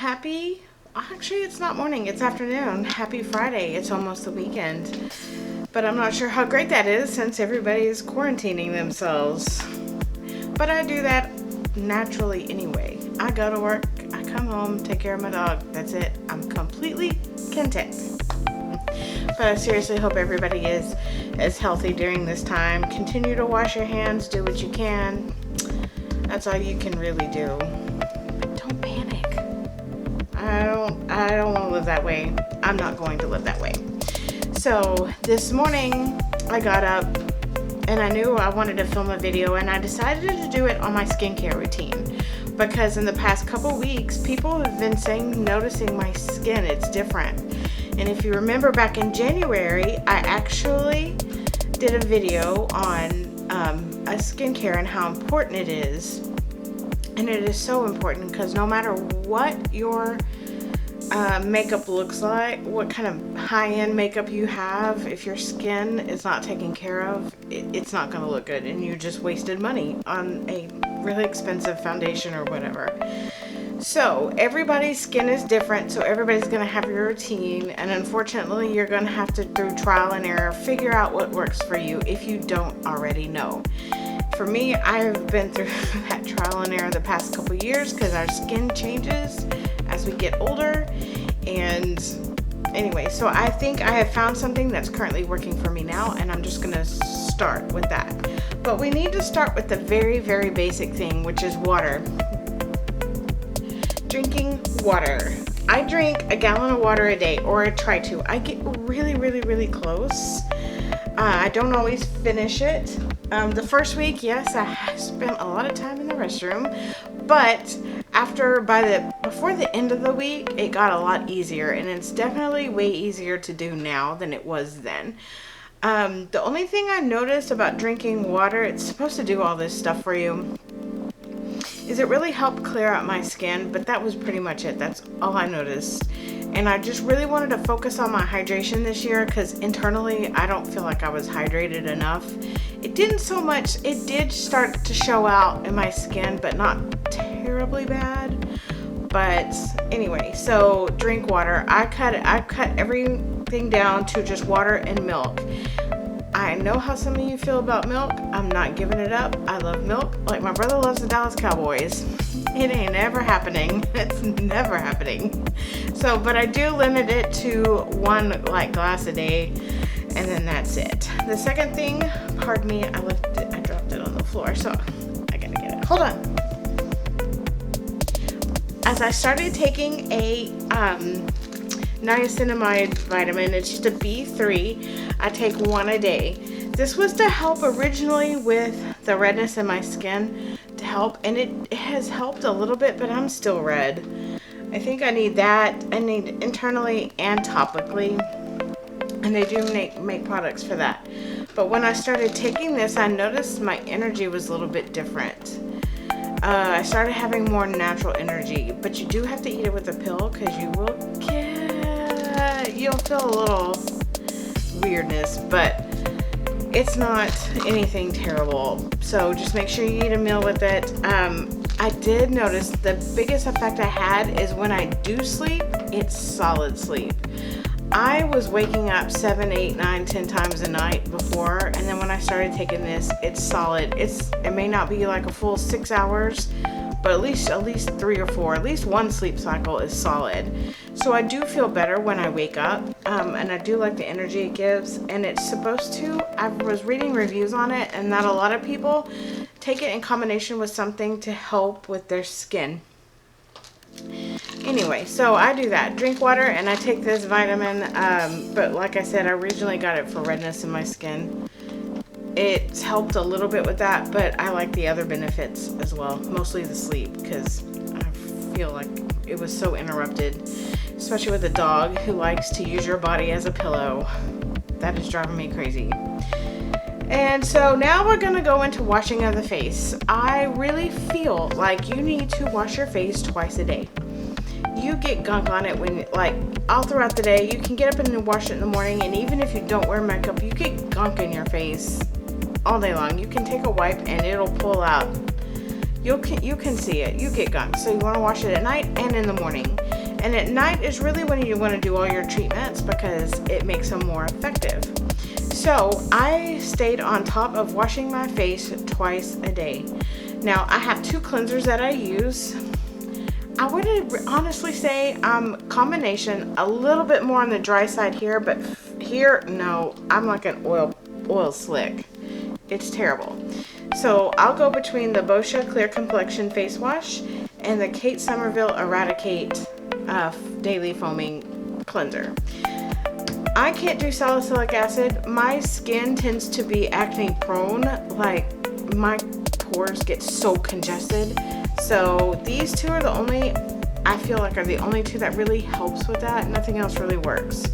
Actually, it's not morning, it's afternoon. Happy Friday. It's almost the weekend. But I'm not sure how great that is since everybody is quarantining themselves. But I do that naturally anyway. I go to work, I come home, take care of my dog. That's it. I'm completely content. But I seriously hope everybody is as healthy during this time. Continue to wash your hands, do what you can. That's all you can really do. But don't panic. I don't want to live that way. I'm not going to live that way. So this morning I got up and I knew I wanted to film a video, and I decided to do it on my skincare routine because in the past couple weeks people have been noticing my skin, it's different. And if you remember back in January, I actually did a video on a skincare and how important it is. And it is so important because no matter what your makeup looks like, what kind of high-end makeup you have, if your skin is not taken care of, it's not going to look good, and you just wasted money on a really expensive foundation or whatever. So everybody's skin is different, so everybody's going to have your routine, and unfortunately you're going to have to, through trial and error, figure out what works for you if you don't already know. For me, I've been through that trial and error the past couple years because our skin changes as we get older. And anyway, so I think I have found something that's currently working for me now, and I'm just going to start with that. But we need to start with the very, very basic thing, which is water. Drinking water. I drink a gallon of water a day, or I try to. I get really, really, really close. I don't always finish it. The first week, yes, I spent a lot of time in the restroom, but before the end of the week, it got a lot easier, and it's definitely way easier to do now than it was then. The only thing I noticed about drinking water, it's supposed to do all this stuff for you, is it really helped clear out my skin, but that was pretty much it. That's all I noticed. And I just really wanted to focus on my hydration this year because internally I don't feel like I was hydrated enough. It did start to show out in my skin, but not terribly bad. But anyway, so drink water. I cut everything down to just water and milk. I know how some of you feel about milk. I'm not giving it up. I love milk like my brother loves the Dallas Cowboys. It ain't ever happening. It's never happening. So, but I do limit it to one glass a day, and then that's it. The second thing, pardon me, I dropped it on the floor, so I gotta get it. Hold on. As I started taking a niacinamide vitamin, it's just a B3. I take one a day. This was to help originally with the redness in my skin, to help, and it has helped a little bit, but I'm still red. I think I need that. I need internally and topically, and they do make products for that. But when I started taking this, I noticed my energy was a little bit different. I started having more natural energy, but you do have to eat it with a pill because you'll feel a little weirdness, but it's not anything terrible. So just make sure you eat a meal with it. I did notice the biggest effect I had is when I do sleep, it's solid sleep. I was waking up 7, 8, 9, 10 times a night before, and then when I started taking this, it's solid. It may not be like a full 6 hours, but at least 3 or 4, at least one sleep cycle is solid. So I do feel better when I wake up, and I do like the energy it gives, and it's supposed to, I was reading reviews on it, and that a lot of people take it in combination with something to help with their skin. Anyway, so I do that. Drink water, and I take this vitamin, but like I said, I originally got it for redness in my skin. It's helped a little bit with that, but I like the other benefits as well, mostly the sleep, because I feel like it was so interrupted, especially with a dog who likes to use your body as a pillow. That is driving me crazy. And so now we're going to go into washing of the face. I really feel like you need to wash your face twice a day. You get gunk on it when, all throughout the day. You can get up and wash it in the morning, and even if you don't wear makeup, you get gunk in your face all day long. You can take a wipe and it'll pull out you can see it. You get gunk. So you want to wash it at night and in the morning. And at night is really when you want to do all your treatments because it makes them more effective. So I stayed on top of washing my face twice a day. Now I have 2 cleansers that I use. I would honestly say combination, a little bit more on the dry side here, but here, no, I'm like an oil slick. It's terrible. So I'll go between the Boscia Clear Complexion Face Wash and the Kate Sommerville Eradikate Daily Foaming Cleanser. I can't do salicylic acid. My skin tends to be acne prone. Like my pores get so congested. So these 2 are the only, I feel like are the only 2 that really helps with that. Nothing else really works.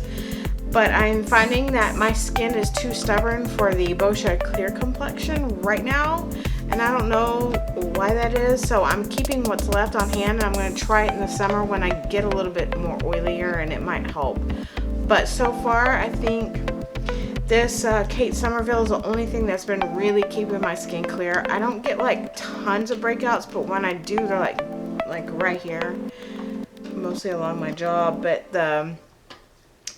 But I'm finding that my skin is too stubborn for the Boscia Clear Complexion right now. And I don't know why that is. So I'm keeping what's left on hand. And I'm going to try it in the summer when I get a little bit more oilier and it might help. But so far, I think this Kate Sommerville is the only thing that's been really keeping my skin clear. I don't get like tons of breakouts, but when I do, they're like right here, mostly along my jaw. But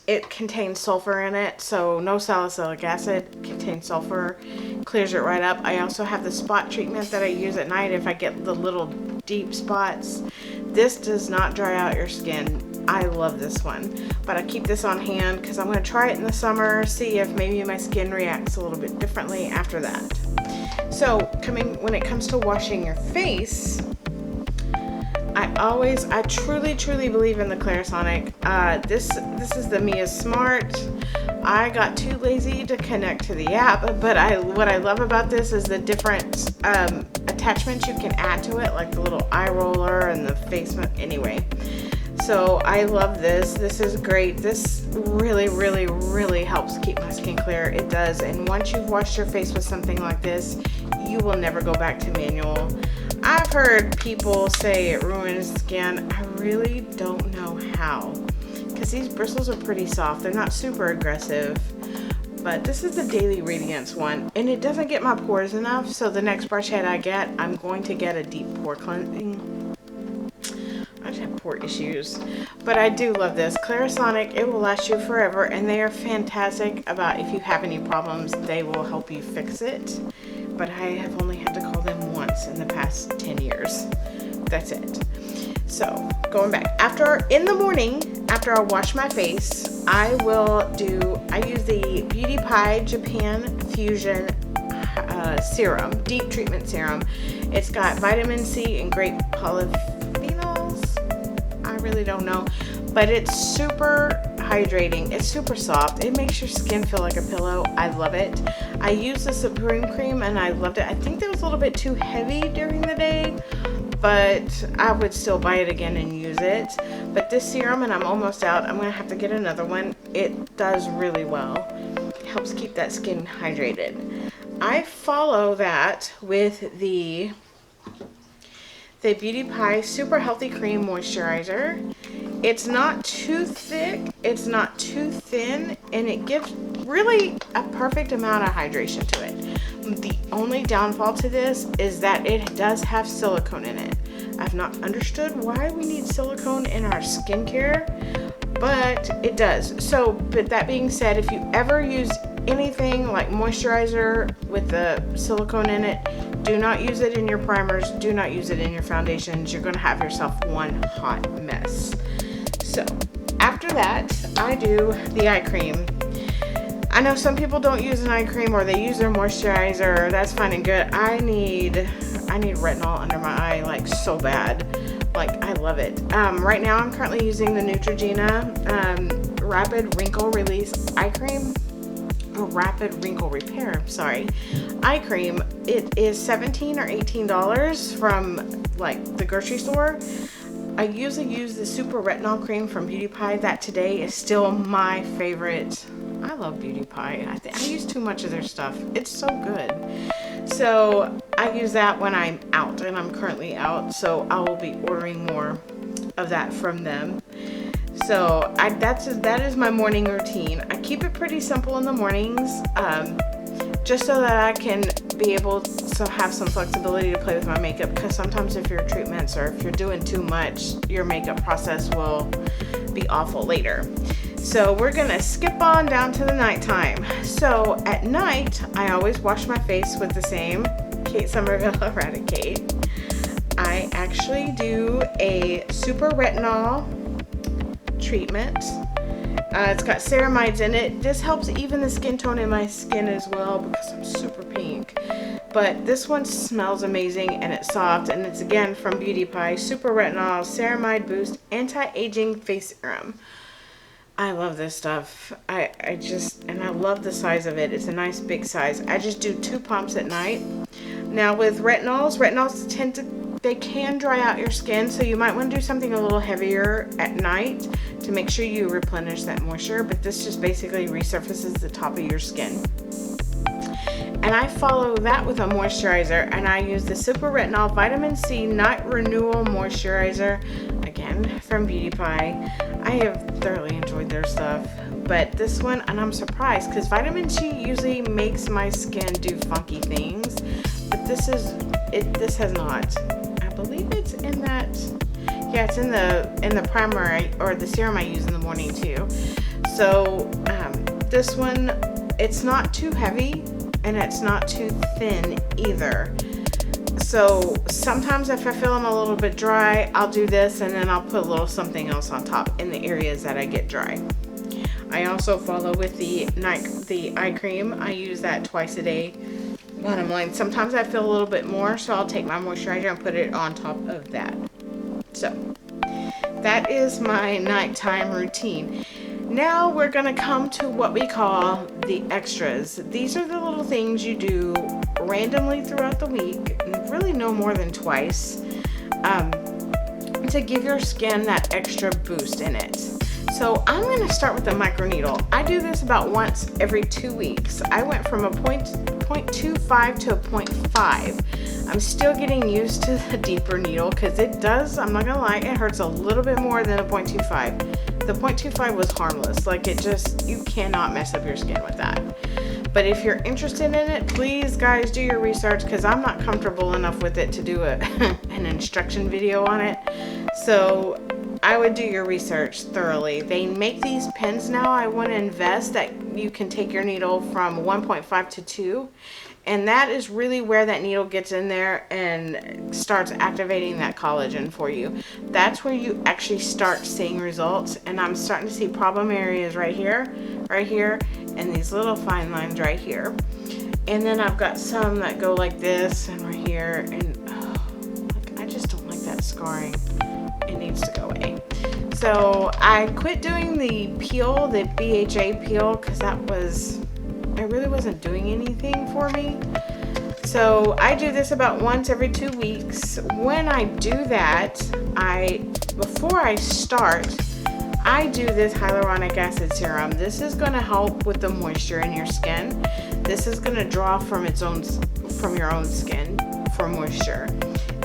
it contains sulfur in it, so no salicylic acid, contains sulfur, clears it right up. I also have the spot treatment that I use at night if I get the little deep spots. This does not dry out your skin. I love this one, but I keep this on hand because I'm going to try it in the summer, see if maybe my skin reacts a little bit differently after that. So when it comes to washing your face, I truly believe in the Clarisonic. This is the Mia Smart. I got too lazy to connect to the app, but what I love about this is the different attachments you can add to it, like the little eye roller and the face. Anyway, so I love this. This is great. This really helps keep my skin clear. It does. And once you've washed your face with something like this, you will never go back to manual. I've heard people say it ruins skin. I really don't know how, because these bristles are pretty soft. They're not super aggressive, but this is the Daily Radiance one, and it doesn't get my pores enough. So the next brush head I get, I'm going to get a deep pore cleansing. I just have pore issues, but I do love this Clarisonic. It will last you forever, and they are fantastic about if you have any problems, they will help you fix it. But I have only had to call them once in the past 10 years. That's it. So going back, in the morning, after I wash my face, I use the Beauty Pie Japanfusion Serum, Deep Treatment Serum. It's got vitamin C and grape polyphenols. I really don't know, but it's super hydrating. It's super soft. It makes your skin feel like a pillow. I love it. I used the Supreme Cream and I loved it. I think that was a little bit too heavy during the day, but I would still buy it again and use it. But this serum, and I'm almost out, I'm gonna have to get another one. It does really well. It helps keep that skin hydrated. I follow that with the Beauty Pie Super Healthy Cream Moisturizer. It's not too thick, it's not too thin, and it gives really a perfect amount of hydration to it. The only downfall to this is that it does have silicone in it. I've not understood why we need silicone in our skincare, but it does. So, but that being said, if you ever use anything like moisturizer with the silicone in it, do not use it in your primers, do not use it in your foundations. You're going to have yourself one hot mess. So after that, I do the eye cream. I know some people don't use an eye cream, or they use their moisturizer. That's fine and good. I need retinol under my eye like so bad. Like, I love it. Right now I'm currently using the Neutragena Rapid Wrinkle Release Eye Cream. Rapid Wrinkle Repair, sorry, eye cream. It is $17 or $18 from like the grocery store. I usually use the Super Retinol Cream from Beauty Pie. That today is still my favorite. I love Beauty Pie. I use too much of their stuff. It's so good. So I use that when I'm out, and I'm currently out, so I will be ordering more of that from them. So that is my morning routine. I keep it pretty simple in the mornings, just so that I can be able to have some flexibility to play with my makeup, because sometimes if your treatments or if you're doing too much, your makeup process will be awful later. So we're gonna skip on down to the nighttime. So at night, I always wash my face with the same Sommerville Eradikate. I actually do a super retinol treatment. It's got ceramides in it. This helps even the skin tone in my skin as well, because I'm super pink. But this one smells amazing, and it's soft, and it's again from Beauty Pie. Super Retinol Ceramide Boost Anti-Aging Face Serum. I love this stuff. And I love the size of it. It's a nice big size. I just do 2 pumps at night. Now with retinols they can dry out your skin, so you might want to do something a little heavier at night to make sure you replenish that moisture, but this just basically resurfaces the top of your skin. And I follow that with a moisturizer, and I use the Super Retinol Vitamin C Night Renewal Moisturizer, again from Beauty Pie. I have thoroughly enjoyed their stuff, but this one, and I'm surprised because vitamin C usually makes my skin do funky things, but this has not. I believe it's in that, yeah, it's in the primer or the serum I use in the morning too. So this one, it's not too heavy and it's not too thin either. So sometimes if I feel I'm a little bit dry, I'll do this, and then I'll put a little something else on top in the areas that I get dry. I also follow with the eye cream. I use that twice a day. Bottom line, sometimes I feel a little bit more, so I'll take my moisturizer and put it on top of that. So that is my nighttime routine. Now we're gonna come to what we call the extras. These are the little things you do randomly throughout the week, really no more than twice, to give your skin that extra boost in it. So I'm gonna start with the microneedle. I do this about once every 2 weeks. I went from a 0.25 to a 0.5. I'm still getting used to the deeper needle because it does, I'm not gonna lie, it hurts a little bit more than a 0.25. The 0.25 was harmless. Like, you cannot mess up your skin with that. But if you're interested in it, please guys do your research, because I'm not comfortable enough with it to do an instruction video on it. So I would do your research thoroughly. They make these pens now. I want to invest that you can take your needle from 1.5 to 2. And that is really where that needle gets in there and starts activating that collagen for you. That's where you actually start seeing results. And I'm starting to see problem areas right here, and these little fine lines right here. And then I've got some that go like this and right here. And I just don't like that scarring. It needs to go away. So I quit doing the peel, the BHA peel, because it really wasn't doing anything for me. So I do this about once every 2 weeks. When I do that, before I start, I do this hyaluronic acid serum. This is going to help with the moisture in your skin. This is going to draw from your own skin for moisture.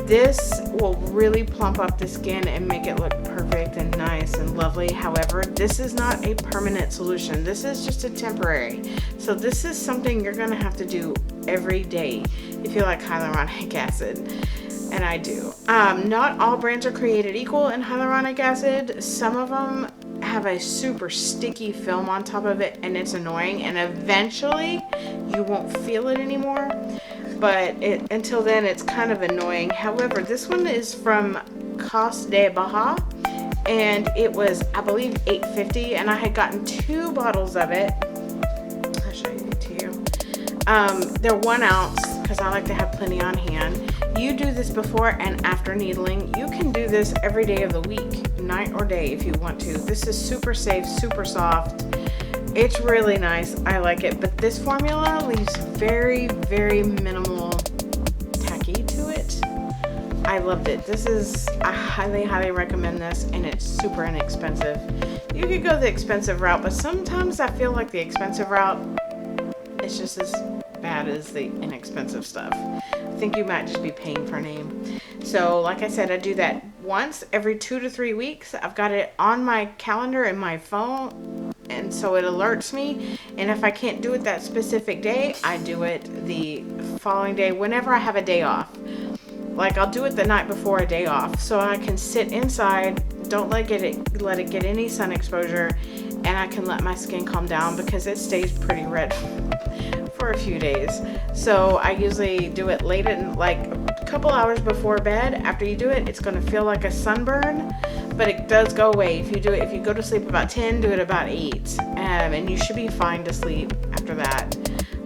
This will really plump up the skin and make it look perfect and nice and lovely. However, this is not a permanent solution. This is just a temporary. So this is something you're gonna have to do every day if you like hyaluronic acid. And I do. Not all brands are created equal in hyaluronic acid. Some of them have a super sticky film on top of it, and it's annoying, and eventually you won't feel it anymore. But until then, it's kind of annoying. However, this one is from Cos De Baha, and it was, I believe, $8.50, and I had gotten 2 bottles of it. I'll show it to you. They're 1 ounce, because I like to have plenty on hand. You do this before and after needling. You can do this every day of the week, night or day if you want to. This is super safe, super soft. It's really nice. I like it, but this formula leaves very, very minimal tacky to it. I loved it. I highly, highly recommend this, and it's super inexpensive. You could go the expensive route, but sometimes I feel like the expensive route is just as bad as the inexpensive stuff. I think you might just be paying for name. So like I said, I do that once every 2 to 3 weeks. I've got it on my calendar in my phone, and so it alerts me. And if I can't do it that specific day, I do it the following day, whenever I have a day off. Like, I'll do it the night before a day off, so I can sit inside, don't let it get any sun exposure, and I can let my skin calm down, because it stays pretty red for a few days. So I usually do it late at, like, a couple hours before bed. After you do it, it's going to feel like a sunburn, but it does go away. If you go to sleep about 10, do it about 8, and you should be fine to sleep after that.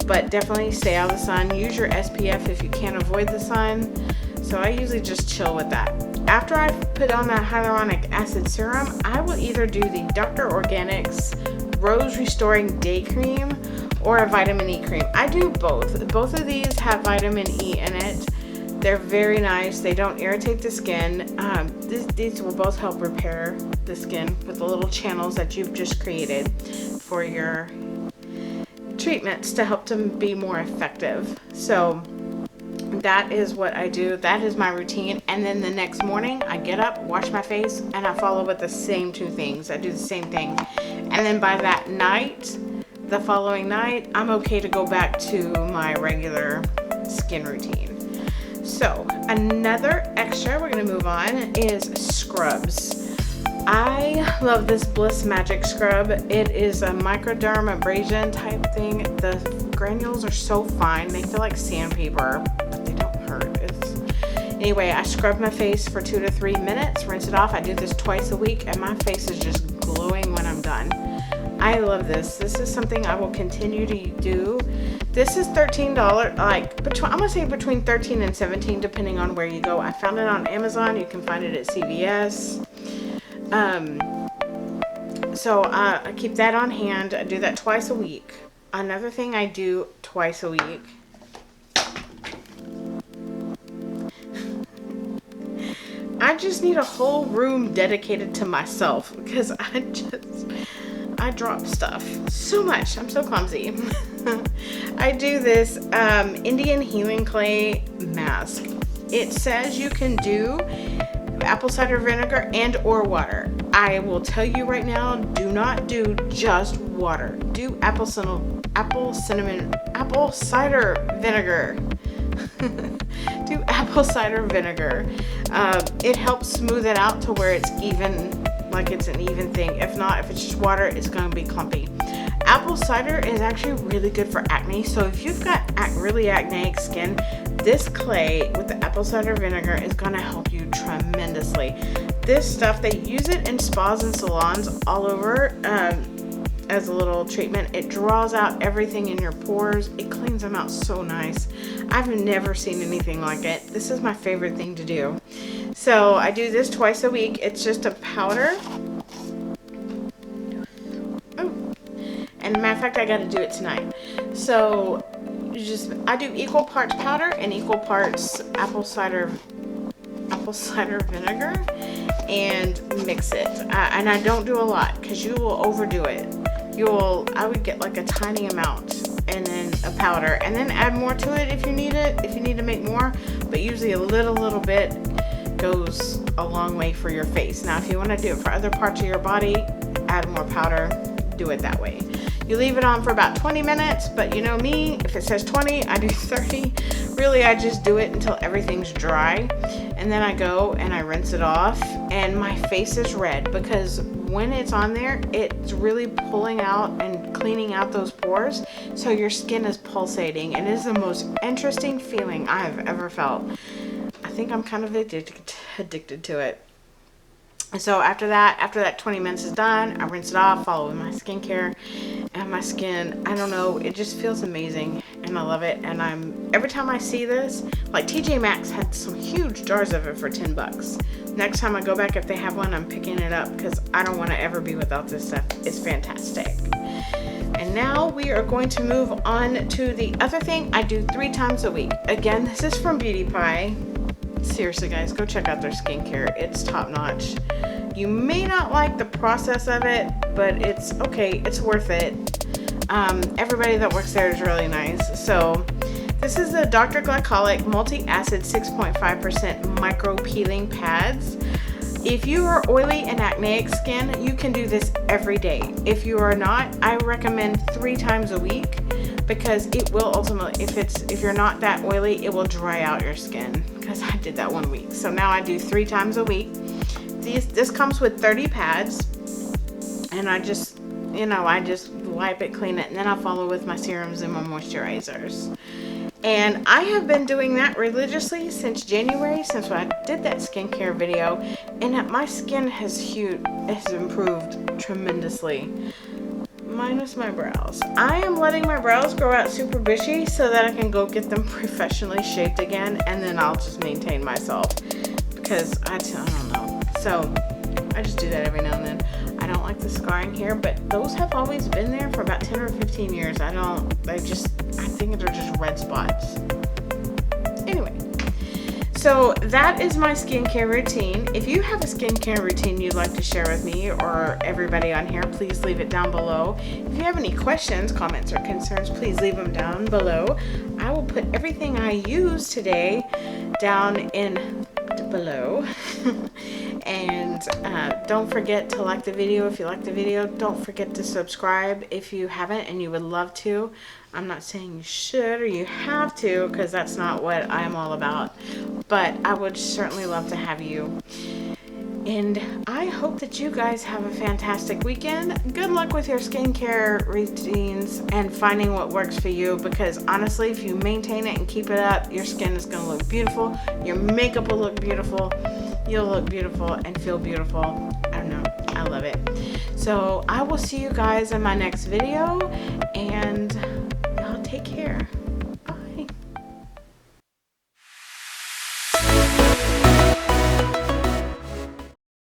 But definitely stay out of the sun. Use your SPF if you can't avoid the sun. So I usually just chill with that. After I put on that hyaluronic acid serum, I will either do the Dr. Organics Rose Restoring Day Cream or a vitamin E cream. I do both. Both of these have vitamin E in it. They're very nice. They don't irritate the skin. These will both help repair the skin with the little channels that you've just created for your treatments to help them be more effective. So that is what I do. That is my routine. And then the next morning I get up, wash my face, and I follow with the same 2 things. I do the same thing. And then by that night, the following night, I'm okay to go back to my regular skin routine. So another extra we're going to move on is scrubs. I love this Bliss Magic Scrub. It is a microderm abrasion type thing. The granules are so fine. They feel like sandpaper, but they don't hurt. Anyway, I scrub my face for 2 to 3 minutes, rinse it off. I do this twice a week, and my face is just glowing when I'm done. I love this. This is something I will continue to do. This is $13, like I'm gonna say between $13 and $17, depending on where you go. I found it on Amazon. You can find it at CVS. So I keep that on hand. I do that twice a week. Another thing I do twice a week. I just need a whole room dedicated to myself, because I drop stuff so much. I'm so clumsy. I do this Indian healing clay mask. It says you can do apple cider vinegar and or water. I will tell you right now, do not do just water. Do apple cider vinegar. Do apple cider vinegar. It helps smooth it out to where it's even, like it's an even thing. If not, if it's just water, it's going to be clumpy. Apple cider is actually really good for acne. So if you've got really acneic skin, this clay with the apple cider vinegar is going to help you tremendously. This stuff, they use it in spas and salons all over as a little treatment. It draws out everything in your pores. It cleans them out so nice. I've never seen anything like it. This is my favorite thing to do. So I do this twice a week. It's just a powder. Oh, and matter of fact, I got to do it tonight. So I do equal parts powder and equal parts apple cider vinegar, and mix it. And I don't do a lot, because you will overdo it. I would get like a tiny amount, and then a powder, and then add more to it if you need it, if you need to make more. But usually a little bit goes a long way for your face. Now, if you want to do it for other parts of your body, add more powder, do it that way. You leave it on for about 20 minutes, but you know me, if it says 20, I do 30. Really, I just do it until everything's dry, and then I go and I rinse it off, and my face is red, because when it's on there, it's really pulling out and cleaning out those pores, so your skin is pulsating, and it is the most interesting feeling I have ever felt. I think I'm kind of addicted to it. And so after that 20 minutes is done, I rinse it off, follow with my skincare, and my skin, I don't know, it just feels amazing, and I love it. And every time I see this, like TJ Maxx had some huge jars of it for $10. Next time I go back, if they have one, I'm picking it up, because I don't want to ever be without this stuff. It's fantastic. And now we are going to move on to the other thing I do 3 times a week. Again, this is from Beauty Pie. Seriously, guys, go check out their skincare. It's top notch. You may not like the process of it, but it's okay. It's worth it. Everybody that works there is really nice. So this is the Dr. Glycolic Multi-Acid 6.5% Micro Peeling Pads. If you are oily and acneic skin, you can do this every day. If you are not, I recommend 3 times a week, because it will ultimately, if you're not that oily, it will dry out your skin, because I did that 1 week. So now I do 3 times a week. This comes with 30 pads, and I just wipe it, clean it, and then I follow with my serums and my moisturizers. And I have been doing that religiously since January, since I did that skincare video, and my skin has improved tremendously. Minus my brows. I am letting my brows grow out super bushy so that I can go get them professionally shaped again, and then I'll just maintain myself, because I don't know. So I just do that every now and then. I don't like the scarring here, but those have always been there for about 10 or 15 years. I think they're just red spots. Anyway, so that is my skincare routine. If you have a skincare routine you'd like to share with me or everybody on here, please leave it down below. If you have any questions, comments, or concerns, please leave them down below. I will put everything I used today down in below. And don't forget to like the video if you like the video. Don't forget to subscribe if you haven't and you would love to. I'm not saying you should or you have to, because that's not what I'm all about, but I would certainly love to have you. And I hope that you guys have a fantastic weekend. Good luck with your skincare routines and finding what works for you, because honestly, if you maintain it and keep it up, your skin is going to look beautiful. Your makeup will look beautiful. You'll look beautiful and feel beautiful. I don't know. I love it. So I will see you guys in my next video, and y'all take care.